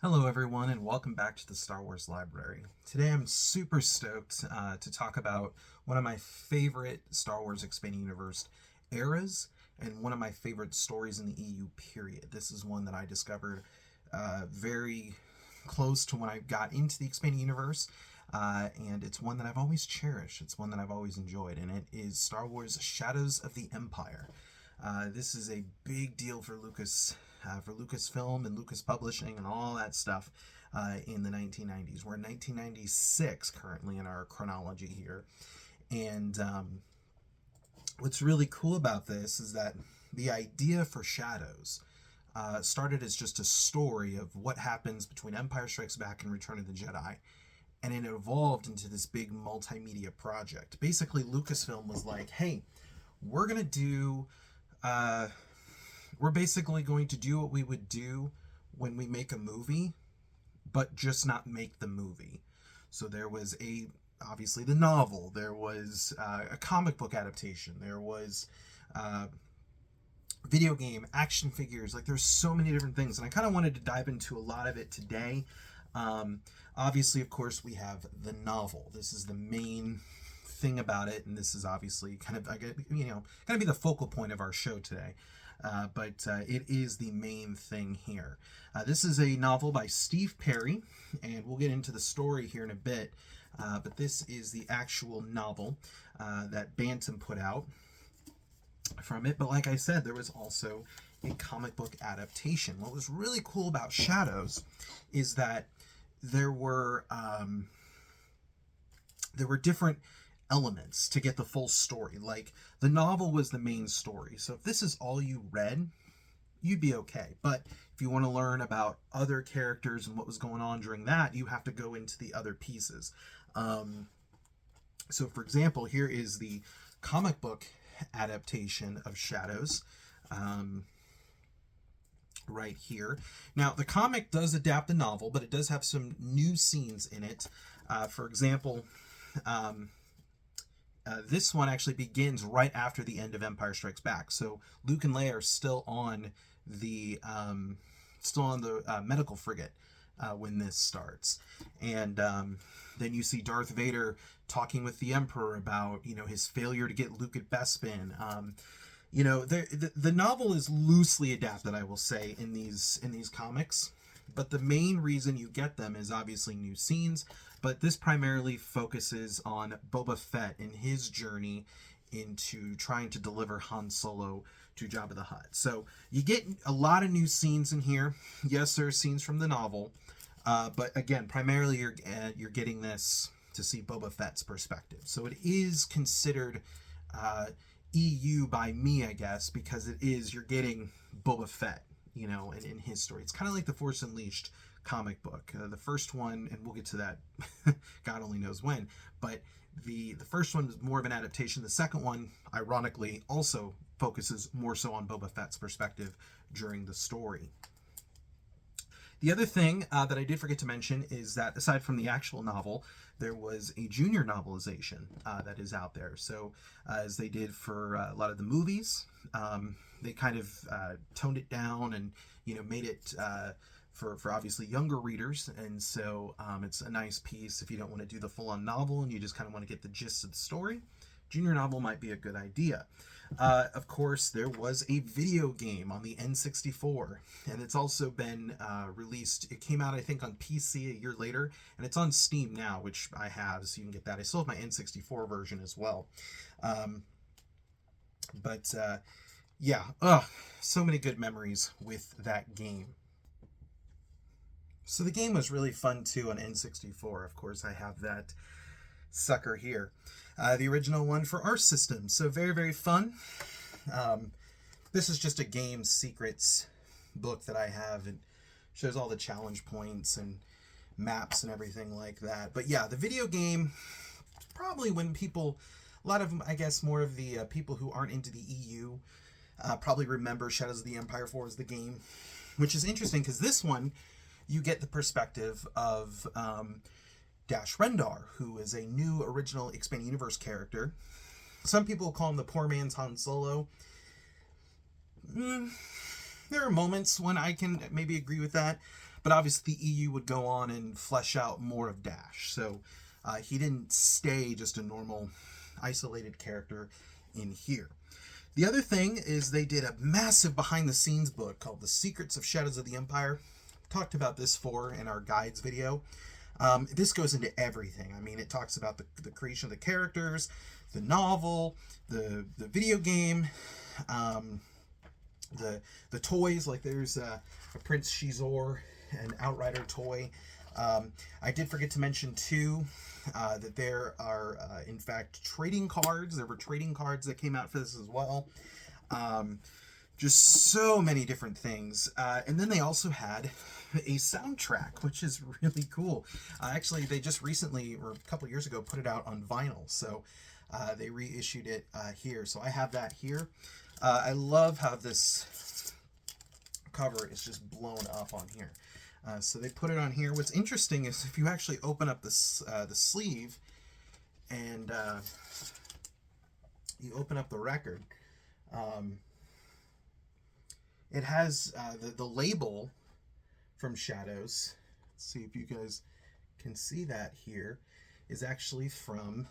Hello everyone and welcome back to the Star Wars Library. Today I'm super stoked to talk about one of my favorite Star Wars Expanding Universe eras and one of my favorite stories in the EU period. This is one that I discovered very close to when I got into the Expanding Universe, and it's one that I've always cherished. It's one that I've always enjoyed, and it is Star Wars Shadows of the Empire. This is a big deal for Lucasfilm and Lucas Publishing and all that stuff in the 1990s. We're in 1996 currently in our chronology here. And what's really cool about this is that the idea for Shadows started as just a story of what happens between Empire Strikes Back and Return of the Jedi. And it evolved into this big multimedia project. Basically, Lucasfilm was like, hey, we're going to do... we're basically going to do what we would do when we make a movie, but just not make the movie. So there was obviously the novel, there was a comic book adaptation, there was video game, action figures, like there's so many different things. And I kind of wanted to dive into a lot of it today. Obviously, of course, we have the novel. This is the main thing about it, and this is obviously kind of, going to be the focal point of our show today. But it is the main thing here. This is a novel by Steve Perry, and we'll get into the story here in a bit. But this is the actual novel that Bantam put out from it. But like I said, there was also a comic book adaptation. What was really cool about Shadows is that there were different elements to get the full story. Like, the novel was the main story, so if this is all you read, you'd be okay. But if you want to learn about other characters and what was going on during that, you have to go into the other pieces. So for example, here is the comic book adaptation of Shadows, right here. Now, the comic does adapt the novel, but it does have some new scenes in it. For example, this one actually begins right after the end of Empire Strikes Back. So Luke and Leia are still on the medical frigate when this starts, and then you see Darth Vader talking with the Emperor about his failure to get Luke at Bespin. The novel is loosely adapted, I will say, in these comics. But the main reason you get them is obviously new scenes, but this primarily focuses on Boba Fett and his journey into trying to deliver Han Solo to Jabba the Hutt. So you get a lot of new scenes in here. Yes, there are scenes from the novel, but again, primarily you're getting this to see Boba Fett's perspective. So it is considered EU by me, I guess, because you're getting Boba Fett, in his story. It's kind of like the Force Unleashed comic book. The first one, and we'll get to that, God only knows when, but the first one was more of an adaptation. The second one, ironically, also focuses more so on Boba Fett's perspective during the story. The other thing that I did forget to mention is that aside from the actual novel, there was a junior novelization that is out there. So as they did for a lot of the movies, they kind of toned it down and made it for obviously younger readers. And so it's a nice piece if you don't want to do the full-on novel and you just kind of want to get the gist of the story. Junior novel might be a good idea. Of course, there was a video game on the N64, and it's also been released. It came out, I think, on PC a year later, and it's on Steam now, which I have, so you can get that. I still have my N64 version as well. So many good memories with that game. So the game was really fun, too, on N64. Of course, I have that sucker here. The original one for our system. So very, very fun. This is just a game secrets book that I have. It shows all the challenge points and maps and everything like that. But yeah, the video game, probably when a lot of them, I guess more of the people who aren't into the EU probably remember Shadows of the Empire 4 as the game, which is interesting because this one, you get the perspective of Dash Rendar, who is a new original Expanding Universe character. Some people call him the poor man's Han Solo. there are moments when I can maybe agree with that, but obviously the EU would go on and flesh out more of Dash. So he didn't stay just a normal, isolated character in here. The other thing is they did a massive behind-the-scenes book called The Secrets of Shadows of the Empire. Talked about this in our guides video. This goes into everything. I mean, it talks about the creation of the characters, the novel, the video game, the toys. Like there's a Prince Shizor, an Outrider toy. I did forget to mention too that there are in fact trading cards. There were trading cards that came out for this as well. Just so many different things. And then they also had a soundtrack, which is really cool. Actually, they just recently, or a couple years ago, put it out on vinyl. So they reissued it here. So I have that here. I love how this cover is just blown up on here. So they put it on here. What's interesting is if you actually open up this the sleeve and you open up the record, it has the label from Shadows. Let's see if you guys can see that here. Is actually from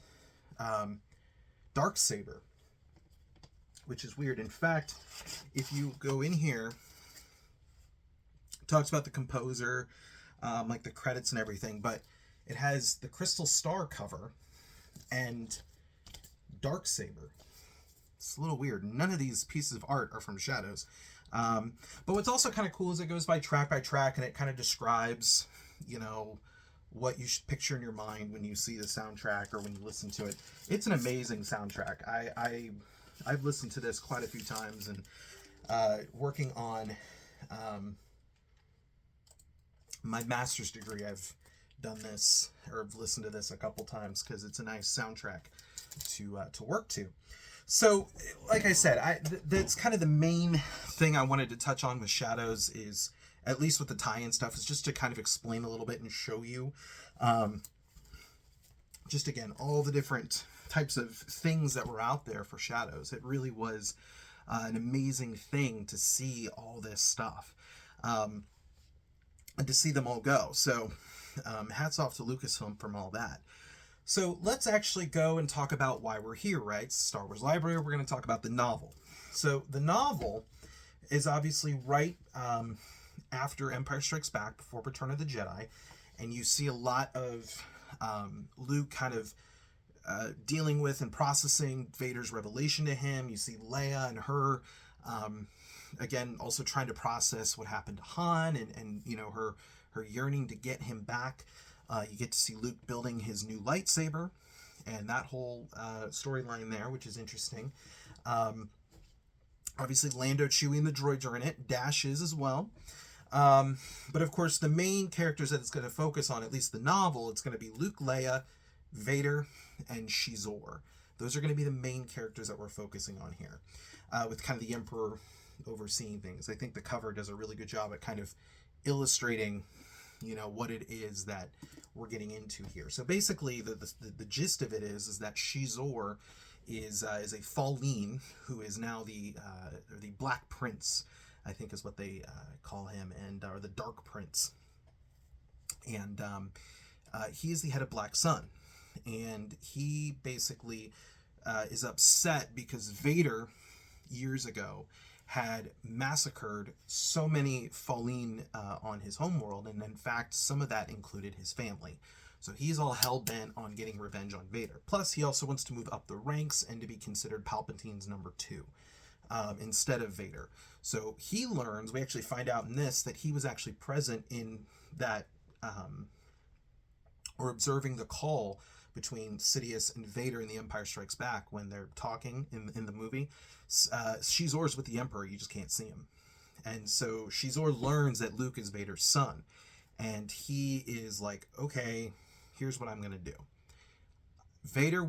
Darksaber, which is weird. In fact, if you go in here, it talks about the composer, like the credits and everything, but it has the Crystal Star cover and Darksaber. It's a little weird. None of these pieces of art are from Shadows. But what's also kind of cool is it goes by track, and it kind of describes, you know, what you should picture in your mind when you see the soundtrack or when you listen to it. It's an amazing soundtrack. I've listened to this quite a few times, and working on my master's degree, I've done this, or I've listened to this a couple times because it's a nice soundtrack to work to. So, like I said, that's kind of the main thing I wanted to touch on with Shadows, is, at least with the tie-in stuff, is just to kind of explain a little bit and show you, just again, all the different types of things that were out there for Shadows. It really was an amazing thing to see all this stuff, and to see them all go. So, hats off to Lucasfilm from all that. So let's actually go and talk about why we're here, right? Star Wars Library, we're going to talk about the novel. So the novel is obviously right after Empire Strikes Back, before Return of the Jedi, and you see a lot of Luke kind of dealing with and processing Vader's revelation to him. You see Leia and her, again, also trying to process what happened to Han, and you know, her yearning to get him back. You get to see Luke building his new lightsaber, and that whole storyline there, which is interesting. Obviously, Lando, Chewie, and the droids are in it. Dash is as well. But of course, the main characters that it's going to focus on, at least the novel, it's going to be Luke, Leia, Vader, and Shizor. Those are going to be the main characters that we're focusing on here, with kind of the Emperor overseeing things. I think the cover does a really good job at kind of illustrating, you know, what it is that we're getting into here. So basically, the gist of it is that Shizor is a Falleen who is now the Black Prince, I think is what they call him, and or the Dark Prince. And he is the head of Black Sun, and he basically is upset because Vader years ago had massacred so many Falleen on his homeworld, and in fact, some of that included his family. So he's all hell-bent on getting revenge on Vader. Plus, he also wants to move up the ranks and to be considered Palpatine's number 2 instead of Vader. So he learns, we actually find out in this, that he was actually present in that, or observing the call between Sidious and Vader in The Empire Strikes Back when they're talking in the movie. Shizor's with the Emperor, you just can't see him. And so Shizor learns that Luke is Vader's son. And he is like, okay, here's what I'm going to do. Vader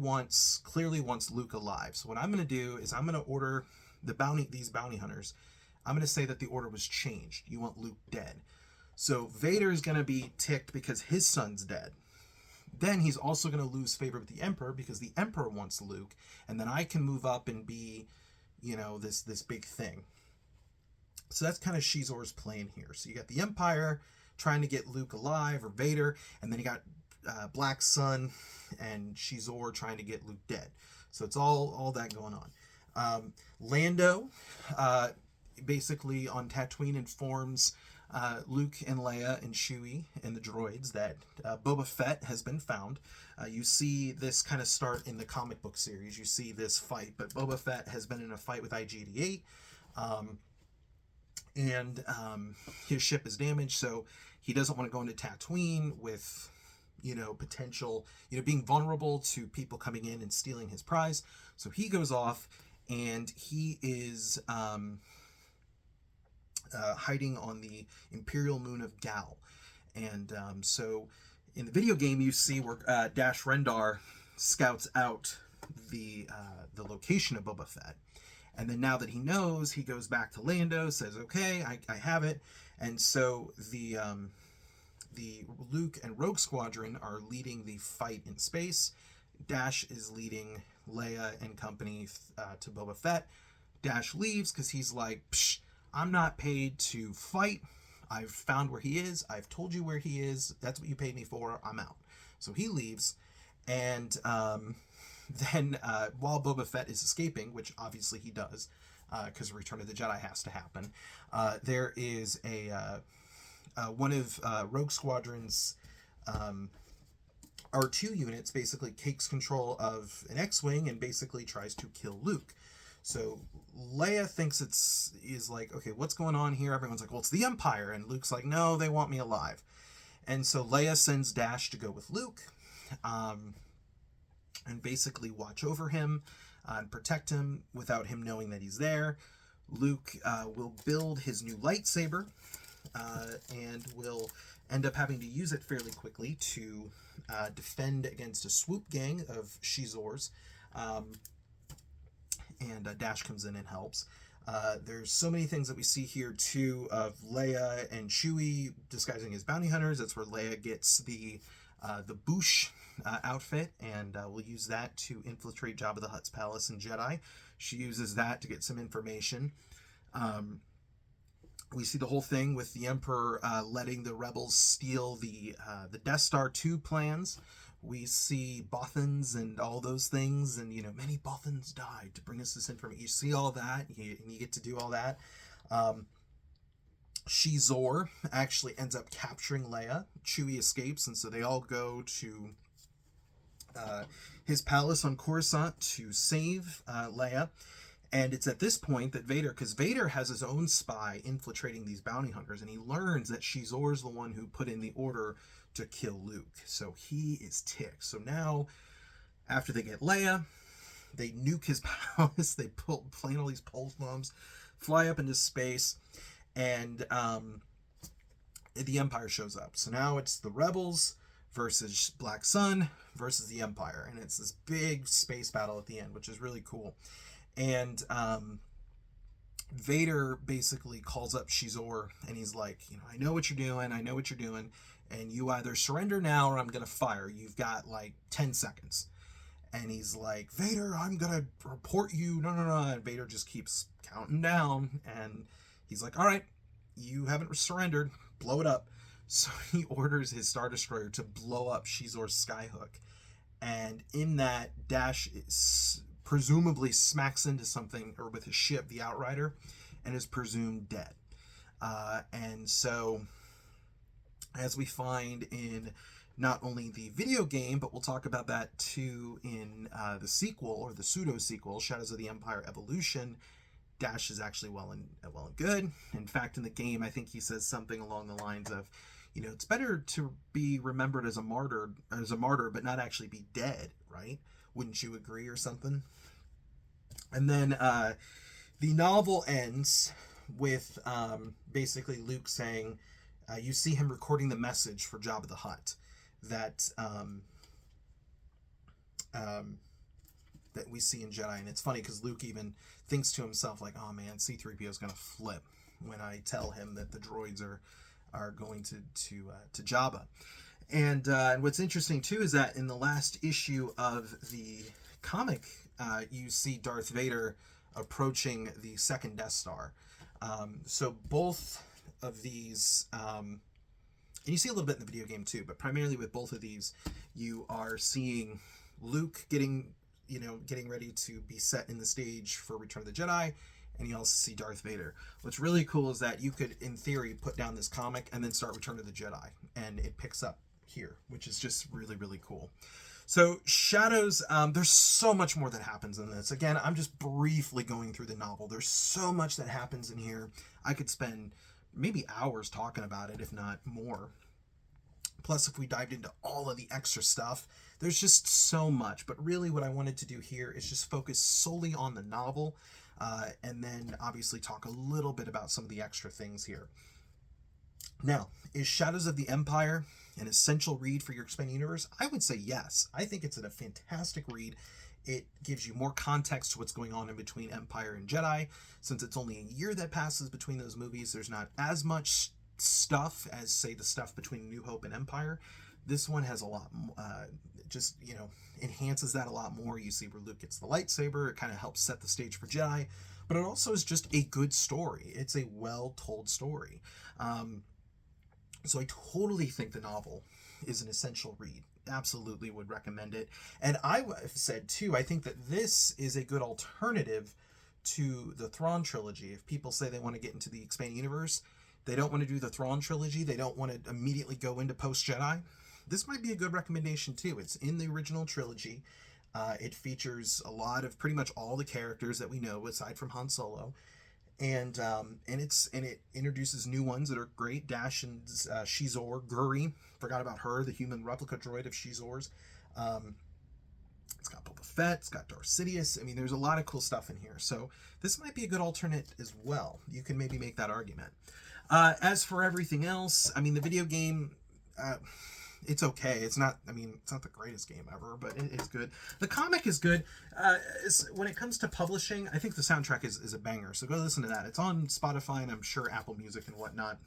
clearly wants Luke alive. So what I'm going to do is I'm going to order these bounty hunters. I'm going to say that the order was changed. You want Luke dead. So Vader is going to be ticked because his son's dead. Then he's also going to lose favor with the Emperor because the Emperor wants Luke, and then I can move up and be, you know, this big thing. So that's kind of Shizor's plan here. So you got the Empire trying to get Luke alive, or Vader, and then you got Black Sun and Shizor trying to get Luke dead. So it's all that going on. Lando, basically on Tatooine, informs Luke and Leia and Chewie and the droids that Boba Fett has been found. You see this kind of start in the comic book series. You see this fight, but Boba Fett has been in a fight with IG-88, and his ship is damaged, so he doesn't want to go into Tatooine with, potential, being vulnerable to people coming in and stealing his prize. So he goes off, and he is hiding on the Imperial moon of Gal. And so in the video game, you see where Dash Rendar scouts out the location of Boba Fett. And then now that he knows, he goes back to Lando, says, okay, I have it. And so the Luke and Rogue Squadron are leading the fight in space. Dash is leading Leia and company to Boba Fett. Dash leaves because he's like, psh, I'm not paid to fight. I've found where he is. I've told you where he is. That's what you paid me for. I'm out. So he leaves. And then while Boba Fett is escaping, which obviously he does, because Return of the Jedi has to happen, there is one of Rogue Squadron's R2 units basically takes control of an X-Wing and basically tries to kill Luke. So Leia thinks is like, okay, what's going on here? Everyone's like, well, it's the Empire. And Luke's like, no, they want me alive. And so Leia sends Dash to go with Luke, and basically watch over him and protect him without him knowing that he's there. Luke will build his new lightsaber and will end up having to use it fairly quickly to defend against a swoop gang of Shizors. And Dash comes in and helps. There's so many things that we see here too of Leia and Chewie disguising as bounty hunters. That's where Leia gets the Boosh outfit, and we'll use that to infiltrate Jabba the Hutt's palace in Jedi. She uses that to get some information. We see the whole thing with the Emperor letting the rebels steal the Death Star 2 plans. We see Bothans and all those things, and many Bothans died to bring us this information. You see all that, and you get to do all that. Shizor actually ends up capturing Leia. Chewie escapes, and so they all go to his palace on Coruscant to save Leia. And it's at this point that because Vader has his own spy infiltrating these bounty hunters, and he learns that Shizor's the one who put in the order to kill Luke. So he is ticked. So now, after they get Leia, they nuke his palace. They plant all these pulse bombs, fly up into space, and the Empire shows up. So now it's the rebels versus Black Sun versus the Empire, and it's this big space battle at the end, which is really cool. And Vader basically calls up Shizor, and he's like, I know what you're doing, and you either surrender now or I'm gonna fire. You've got like 10 seconds. And he's like, Vader, I'm gonna report you. No. And Vader just keeps counting down, and he's like, all right, you haven't surrendered, blow it up. So he orders his Star Destroyer to blow up Shizor's skyhook, and in that, Dash presumably smacks into something, or with his ship, the Outrider, and is presumed dead. And so, as we find in not only the video game, but we'll talk about that too in the sequel, or the pseudo-sequel, Shadows of the Empire Evolution, Dash is actually well and good. In fact, in the game, I think he says something along the lines of, it's better to be remembered as a martyr, but not actually be dead, right? Wouldn't you agree, or something? And then the novel ends with basically Luke saying, you see him recording the message for Jabba the Hutt that we see in Jedi. And it's funny because Luke even thinks to himself, like, oh man, C-3PO is going to flip when I tell him that the droids are going to Jabba. And what's interesting too is that in the last issue of the comic, you see Darth Vader approaching the second Death Star. So both of these, and you see a little bit in the video game too, but primarily with both of these, you are seeing Luke getting ready to be set in the stage for Return of the Jedi, and you also see Darth Vader. What's really cool is that you could, in theory, put down this comic and then start Return of the Jedi, and it picks up here, which is just really, really cool. So Shadows, there's so much more that happens in this. Again, I'm just briefly going through the novel. There's so much that happens in here. I could spend maybe hours talking about it, if not more. Plus, if we dived into all of the extra stuff, there's just so much. But really, what I wanted to do here is just focus solely on the novel, and then obviously talk a little bit about some of the extra things here. Now, is Shadows of the Empire an essential read for your expanded universe? I would say yes. I think it's a fantastic read. It gives you more context to what's going on in between Empire and Jedi. Since it's only a year that passes between those movies, there's not as much stuff as, say, the stuff between New Hope and Empire. This one has a lot, enhances that a lot more. You see where Luke gets the lightsaber. It kind of helps set the stage for Jedi. But it also is just a good story. It's a well-told story. So I totally think the novel is an essential read. Absolutely would recommend it. And I have said, too, I think that this is a good alternative to the Thrawn trilogy. If people say they want to get into the expanded universe, they don't want to do the Thrawn trilogy, they don't want to immediately go into post-Jedi, this might be a good recommendation, too. It's in the original trilogy. It features a lot of pretty much all the characters that we know, aside from Han Solo. And it introduces new ones that are great. Dash and Shizor, Guri, forgot about her, the human replica droid of Shizor's. It's got Boba Fett, it's got Darth Sidious. I mean, there's a lot of cool stuff in here. So this might be a good alternate as well. You can maybe make that argument. As for everything else, I mean, the video game, it's okay. It's not the greatest game ever, but it's good. The comic is good. When it comes to publishing, I think the soundtrack is a banger. So go listen to that. It's on Spotify and I'm sure Apple Music and whatnot.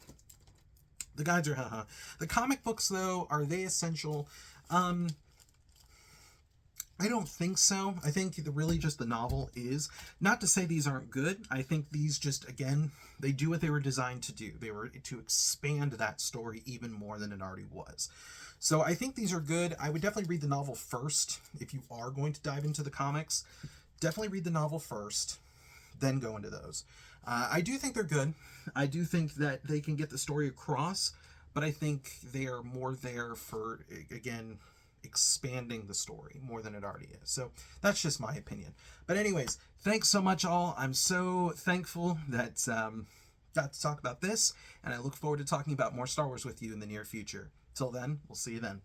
The guides are haha. The comic books, though, are they essential? I don't think so. I think really just the novel is. Not to say these aren't good. I think these just, again, they do what they were designed to do. They were to expand that story even more than it already was. So I think these are good. I would definitely read the novel first. If you are going to dive into the comics, definitely read the novel first, then go into those. I do think they're good. I do think that they can get the story across, but I think they are more there for, again, expanding the story more than it already is. So that's just my opinion. But anyways, thanks so much, all. I'm so thankful that got to talk about this, and I look forward to talking about more Star Wars with you in the near future. Till then, we'll see you then.